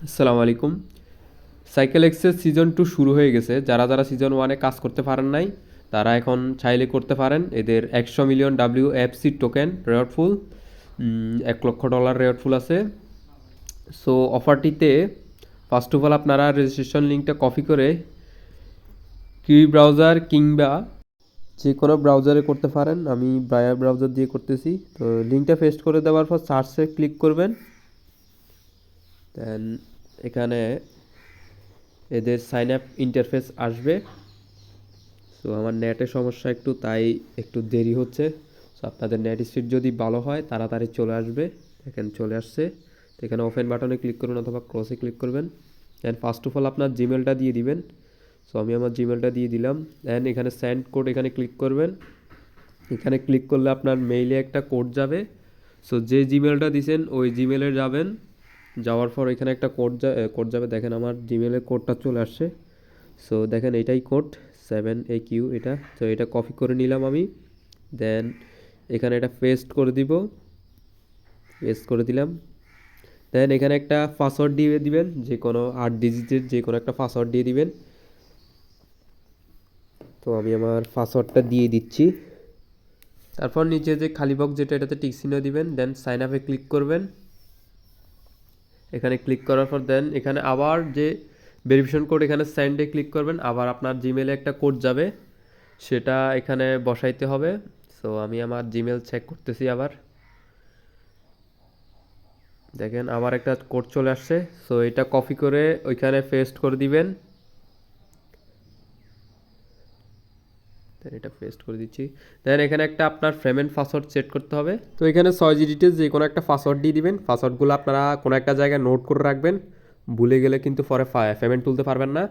আসসালামু আলাইকুম। Cycle access season 2 শুরু হয়ে গেছে। যারা যারা সিজন 1-এ কাজ করতে পারেন নাই তারা এখন চাইলে করতে পারেন। এদের 100 মিলিয়ন WFC টোকেন রেওয়ার্ড ফুল, $1 লক্ষ রেওয়ার্ড ফুল আছে। সো অফারটিতে ফার্স্ট অফ অল আপনারা রেজিস্ট্রেশন লিঙ্কটা কপি করে কিউই ব্রাউজার কিংবা যে কোনো ব্রাউজারে করতে পারেন। আমি ব্রায়ার ব্রাউজার দিয়ে করতেছি। তো লিঙ্কটা পেস্ট করে দেওয়ার পর সার্চে ক্লিক করবেন। দেন এখানে এদের সাইন আপ ইন্টারফেস আসবে। সো আমার নেটের সমস্যা একটু, তাই একটু দেরি হচ্ছে। সো আপনাদের নেট স্পিড যদি ভালো হয় তাড়াতাড়ি চলে আসবে। দেখেন চলে আসছে। তো এখানে ওপেন বাটনে ক্লিক করুন অথবা ক্রসে ক্লিক করবেন। দেন ফার্স্ট অফ অল আপনার জিমেলটা দিয়ে দিবেন। সো আমি আমার জিমেলটা দিয়ে দিলাম। দেন এখানে সেন্ড কোড এখানে ক্লিক করবেন। এখানে ক্লিক করলে আপনার মেইলে একটা কোড যাবে। সো যে জিমেলটা দিয়েছেন ওই জিমেলে যাবেন। যাওয়ার পর এখানে একটা কোড যাবে। দেখেন আমার জিমেলের কোডটা চলে আসছে। সো দেখেন এটাই কোড 7AQ এটা। তো এটা কপি করে নিলাম আমি। দেন এখানে এটা পেস্ট করে দিব। পেস্ট করে দিলাম। দেন এখানে একটা পাসওয়ার্ড দিয়ে দিবেন, যে কোনো 8 ডিজিটের যে কোনো একটা পাসওয়ার্ড দিয়ে দিবেন। তো আমি আমার পাসওয়ার্ডটা দিয়ে দিচ্ছি। তারপর নিচে যে খালি বক্স যেটা, এটাতে টিক চিহ্ন দিবেন। দেন সাইন আপে ক্লিক করবেন। এখানে ক্লিক করার পর দেন এখানে আবার যে ভেরিফিকেশন কোড, এখানে সেন্ডে ক্লিক করবেন। আবার আপনার জিমেলে একটা কোড যাবে, সেটা এখানে বসাইতে হবে। সো আমি আমার জিমেল চেক করতেছি আবার। দেখেন আবার একটা কোড চলে আসছে। সো এটা কপি করে ওইখানে পেস্ট করে দিবেন। দেন এটা পেস্ট করে দিচ্ছি। দেন এখানে একটা আপনার পেমেন্ট পাসওয়ার্ড সেট করতে হবে। তো এখানে 6 ডিজিটের যে কোনো একটা পাসওয়ার্ড দিয়ে দিবেন। পাসওয়ার্ডগুলো আপনারা কোনো একটা জায়গায় নোট করে রাখবেন। ভুলে গেলে কিন্তু পরে পেমেন্ট তুলতে পারবেন না।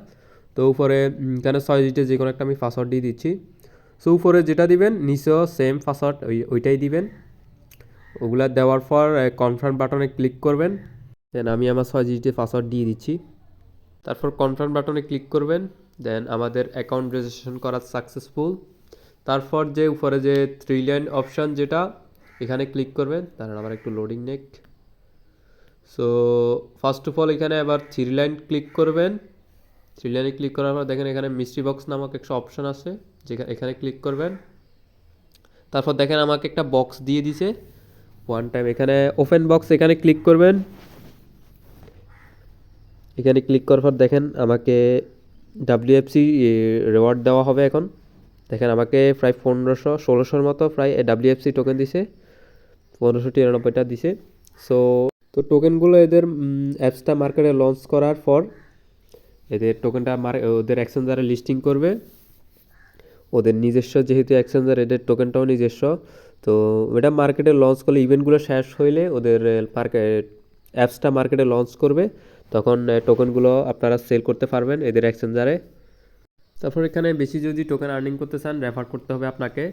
তো উপরে এখানে 6 ডিজিটের যে কোনো একটা আমি পাসওয়ার্ড দিয়ে দিচ্ছি। সো উপরে যেটা দিবেন নিচেও সেম পাসওয়ার্ড ওইটাই দিবেন। ওগুলা দেওয়ার পর কনফার্ম বাটনে ক্লিক করবেন। দেন আমি আমার 6 ডিজিটের পাসওয়ার্ড দিয়ে দিচ্ছি। তারপর কনফার্ম বাটনে ক্লিক করবেন। দেন আমাদের অ্যাকাউন্ট রেজিস্ট্রেশন করা সাকসেসফুল। তারপর যে উপরে যে 3 লাইন অপশান যেটা, এখানে ক্লিক করবেন। তারপর আমার একটু loading neck. So first of all এখানে আবার 3 লাইন ক্লিক করবেন। 3 লাইনে ক্লিক করার পর দেখেন এখানে মিস্ট্রি বক্স নামক একটা অপশান আছে, যেখানে এখানে ক্লিক করবেন। তারপর দেখেন আমাকে একটা বক্স দিয়ে দিছে ওয়ান টাইম। এখানে ওপেন বক্স এখানে ক্লিক করবেন। এখানে ক্লিক করার পর দেখেন আমাকে WFC রেওয়ার্ড দেওয়া হবে এখন। দেখেন আমাকে প্রায় 1500-1600-র মতো প্রায় WFC টোকেন দিছে। 1599টা দিছে। সো তো টোকেনগুলো এদের অ্যাপসটা মার্কেটে লঞ্চ করার পর এদের টোকেনটা ওদের এক্সচেঞ্জারে লিস্টিং করবে। ওদের নিজস্ব যেহেতু এক্সচেঞ্জার, এদের টোকেনটাও নিজস্ব। তো এটা মার্কেটে লঞ্চ করলে, ইভেন্টগুলো শেষ হইলে ওদের অ্যাপসটা মার্কেটে লঞ্চ করবে। তখন টোকেনগুলো আপনারা সেল করতে পারবেন এদের এক্সচেঞ্জারে। তারপর এখানে বেশি যদি টোকেন আর্নিং করতে চান, রেফার করতে হবে আপনাকে।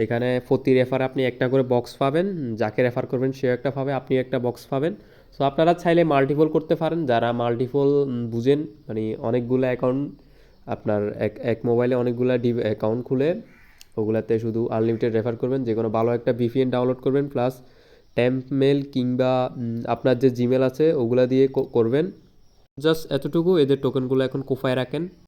এখানে প্রতি রেফারে আপনি একটা করে বক্স পাবেন। যাকে রেফার করবেন সেও একটা পাবে, আপনি একটা বক্স পাবেন। সো আপনারা চাইলে মাল্টিপল করতে পারেন। যারা মাল্টিপল বুঝেন, মানে অনেকগুলো অ্যাকাউন্ট, আপনার এক মোবাইলে অনেকগুলো অ্যাকাউন্ট খুলে ওগুলাতে শুধু আনলিমিটেড রেফার করবেন। যে কোনো ভালো একটা VPN ডাউনলোড করবেন, প্লাস ট্যাম্প মেল কিংবা আপনার যে জিমেল আছে ওগুলা দিয়ে করবেন। জাস্ট এতটুকু, এদের টোকেনগুলো এখন কোফায় রাখেন।